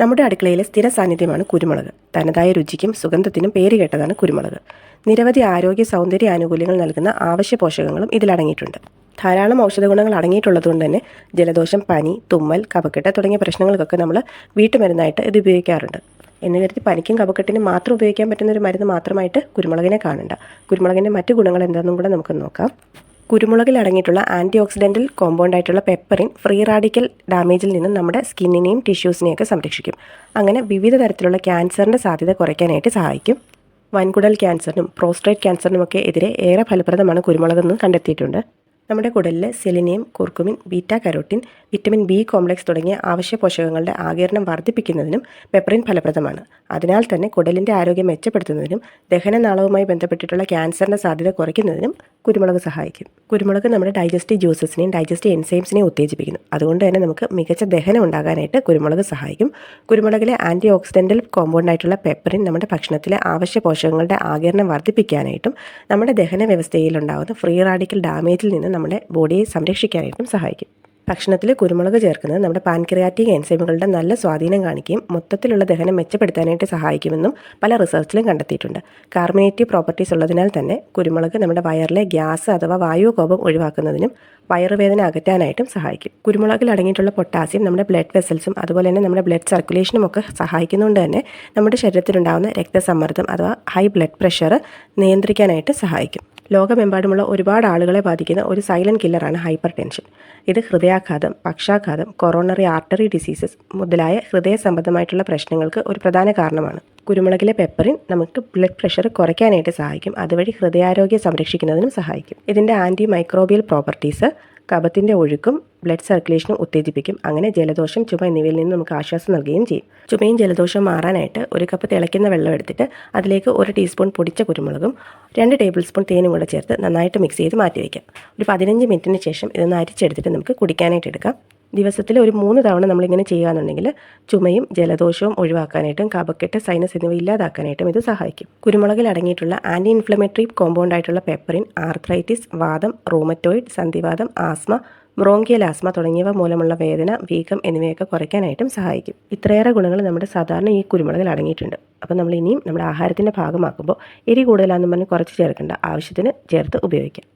നമ്മുടെ അടുക്കളയിലെ സ്ഥിര സാന്നിധ്യമാണ് കുരുമുളക്. തനതായ രുചിക്കും സുഗന്ധത്തിനും പേരുകേട്ടതാണ് കുരുമുളക്. നിരവധി ആരോഗ്യ സൗന്ദര്യ ആനുകൂല്യങ്ങൾ നൽകുന്ന ആവശ്യ പോഷകങ്ങളും ഇതിലടങ്ങിയിട്ടുണ്ട്. ധാരാളം ഔഷധഗുണങ്ങൾ അടങ്ങിയിട്ടുള്ളതുകൊണ്ട് തന്നെ ജലദോഷം, പനി, തുമ്മൽ, കഫക്കെട്ട് തുടങ്ങിയ പ്രശ്നങ്ങൾക്കൊക്കെ നമ്മൾ വീട്ടുമരുന്നായിട്ട് ഇത് ഉപയോഗിക്കാറുണ്ട്. എന്ന് കരുതി പനിക്കും കഫക്കെട്ടിനും മാത്രം ഉപയോഗിക്കാൻ പറ്റുന്ന ഒരു മരുന്ന് മാത്രമായിട്ട് കുരുമുളകിനെ കാണണ്ട. കുരുമുളകിൻ്റെ മറ്റു ഗുണങ്ങൾ എന്താണെന്നും കൂടെ നമുക്ക് നോക്കാം. കുരുമുളകിൽ അടങ്ങിയിട്ടുള്ള ആൻറ്റി ഓക്സിഡൻ്റൽ കോമ്പൗണ്ടായിട്ടുള്ള പെപ്പറിൻ ഫ്രീ റാഡിക്കൽ ഡാമേജിൽ നിന്നും നമ്മുടെ സ്കിന്നിനെയും ടിഷ്യൂസിനെയൊക്കെ സംരക്ഷിക്കും. അങ്ങനെ വിവിധ തരത്തിലുള്ള ക്യാൻസറിൻ്റെ സാധ്യത കുറയ്ക്കാനായിട്ട് സഹായിക്കും. വൻകുടൽ ക്യാൻസറിനും പ്രോസ്റ്റേറ്റ് ക്യാൻസറിനുമൊക്കെ എതിരെ ഏറെ ഫലപ്രദമാണ് കുരുമുളകെന്ന് കണ്ടെത്തിയിട്ടുണ്ട്. നമ്മുടെ കുടലിൽ selenium, curcumin, beta carotene, vitamin B complex തുടങ്ങിയ ആവശ്യ പോഷകങ്ങളുടെ ആഗിരണം വർദ്ധിപ്പിക്കുന്നതിനും പെപ്പറിൻ ഫലപ്രദമാണ്. അതിനാൽ തന്നെ കുടലിൻ്റെ ആരോഗ്യം മെച്ചപ്പെടുത്തുന്നതിനും ദഹനനാളവുമായി ബന്ധപ്പെട്ടിട്ടുള്ള ക്യാൻസറിൻ്റെ സാധ്യത കുറയ്ക്കുന്നതിനും കുരുമുളക് സഹായിക്കും. കുരുമുളക് നമ്മുടെ ഡൈജസ്റ്റീവ് ജ്യൂസസിനെയും ഡൈജസ്റ്റീവ് എൻസൈംസിനെയും ഉത്തേജിപ്പിക്കുന്നു. അതുകൊണ്ട് തന്നെ നമുക്ക് മികച്ച ദഹനം ഉണ്ടാകാനായിട്ട് കുരുമുളക് സഹായിക്കും. കുരുമുളകിലെ ആൻറ്റി ഓക്സിഡൻ്റൽ കോമ്പൗണ്ടായിട്ടുള്ള പെപ്പറിൻ നമ്മുടെ ഭക്ഷണത്തിലെ ആവശ്യ പോഷകങ്ങളുടെ ആഗിരണം വർദ്ധിപ്പിക്കാനായിട്ടും നമ്മുടെ ദഹന വ്യവസ്ഥയിലുണ്ടാകുന്ന ഫ്രീ റാഡിക്കൽ ഡാമേജിൽ നിന്ന് നമ്മുടെ ബോഡിയെ സംരക്ഷിക്കാനായിട്ടും സഹായിക്കും. ഭക്ഷണത്തിൽ കുരുമുളക് ചേർക്കുന്നത് നമ്മുടെ പാൻക്രിയാറ്റിക് എൻസൈമുകളുടെ നല്ല സ്വാധീനം കാണിക്കുകയും മൊത്തത്തിലുള്ള ദഹനം മെച്ചപ്പെടുത്താനായിട്ട് സഹായിക്കുമെന്നും പല റിസർച്ചിലും കണ്ടെത്തിയിട്ടുണ്ട്. കാർബണേറ്റീവ് പ്രോപ്പർട്ടീസ് ഉള്ളതിനാൽ തന്നെ കുരുമുളക് നമ്മുടെ വയറിലെ ഗ്യാസ് അഥവാ വായുകോപം ഒഴിവാക്കുന്നതിനും വയറുവേദന അകറ്റാനായിട്ടും സഹായിക്കും. കുരുമുളകിൽ അടങ്ങിയിട്ടുള്ള പൊട്ടാസ്യം നമ്മുടെ ബ്ലഡ് വെസൽസും അതുപോലെ തന്നെ നമ്മുടെ ബ്ലഡ് സർക്കുലേഷനും ഒക്കെ സഹായിക്കുന്നതുകൊണ്ട് തന്നെ നമ്മുടെ ശരീരത്തിലുണ്ടാകുന്ന രക്തസമ്മർദ്ദം അഥവാ ഹൈ ബ്ലഡ് പ്രഷർ നിയന്ത്രിക്കാനായിട്ട് സഹായിക്കും. ലോകമെമ്പാടുമുള്ള ഒരുപാട് ആളുകളെ ബാധിക്കുന്ന ഒരു സൈലൻറ്റ് കില്ലറാണ് ഹൈപ്പർ ടെൻഷൻ. ഇത് ഹൃദയാഘാതം, പക്ഷാഘാതം, കൊറോണറി ആർട്ടറി ഡിസീസസ് മുതലായ ഹൃദയ സംബന്ധമായിട്ടുള്ള പ്രശ്നങ്ങൾക്ക് ഒരു പ്രധാന കാരണമാണ്. കുരുമുളകിലെ പെപ്പറിൻ നമുക്ക് ബ്ലഡ് പ്രഷർ കുറയ്ക്കാനായിട്ട് സഹായിക്കും. അതുവഴി ഹൃദയാരോഗ്യം സംരക്ഷിക്കുന്നതിനും സഹായിക്കും. ഇതിൻ്റെ ആൻറ്റി മൈക്രോബിയൽ പ്രോപ്പർട്ടീസ് കഫത്തിൻ്റെ ഒഴുക്കും ബ്ലഡ് സർക്കുലേഷനും ഉത്തേജിപ്പിക്കും. അങ്ങനെ ജലദോഷം, ചുമ എന്നിവയിൽ നിന്ന് നമുക്ക് ആശ്വാസം നൽകുകയും ചെയ്യും. ചുമയും ജലദോഷവും മാറാനായിട്ട് ഒരു കപ്പ് തിളയ്ക്കുന്ന വെള്ളം എടുത്തിട്ട് അതിലേക്ക് 1 ടീസ്പൂൺ പൊടിച്ച കുരുമുളകും 2 ടേബിൾ സ്പൂൺ തേനും കൂടെ ചേർത്ത് നന്നായിട്ട് മിക്സ് ചെയ്ത് മാറ്റി വയ്ക്കാം. ഒരു 15 മിനിറ്റിന് ശേഷം ഇതൊന്ന് അരിച്ചെടുത്തിട്ട് നമുക്ക് കുടിക്കാനായിട്ട് എടുക്കാം. ദിവസത്തിൽ ഒരു 3 തവണ നമ്മളിങ്ങനെ ചെയ്യുകയാണെന്നുണ്ടെങ്കിൽ ചുമയും ജലദോഷവും ഒഴിവാക്കാനായിട്ടും കഫക്കെട്ട്, സൈനസ് എന്നിവ ഇല്ലാതാക്കാനായിട്ടും ഇത് സഹായിക്കും. കുരുമുളകിൽ അടങ്ങിയിട്ടുള്ള ആൻറ്റി ഇൻഫ്ലമേറ്ററി കോമ്പൗണ്ടായിട്ടുള്ള പെപ്പറിൻ ആർത്രൈറ്റിസ്, വാദം, റൂമറ്റോയിഡ്, സന്ധിവാദം, ആസ്മ, ബ്രോങ്കിയൽ ആസ്മ തുടങ്ങിയവ മൂലമുള്ള വേദന, വീക്കം എന്നിവയൊക്കെ കുറയ്ക്കാനായിട്ടും സഹായിക്കും. ഇത്രയേറെ ഗുണങ്ങൾ നമ്മുടെ സാധാരണ ഈ കുരുമുളകിൽ അടങ്ങിയിട്ടുണ്ട്. അപ്പോൾ നമ്മൾ ഇനിയും നമ്മുടെ ആഹാരത്തിൻ്റെ ഭാഗമാക്കുമ്പോൾ എരി കൂടുതലാണെന്ന് പറഞ്ഞ് കുറച്ച് ചേർക്കേണ്ട, ആവശ്യത്തിന് ചേർത്ത് ഉപയോഗിക്കാം.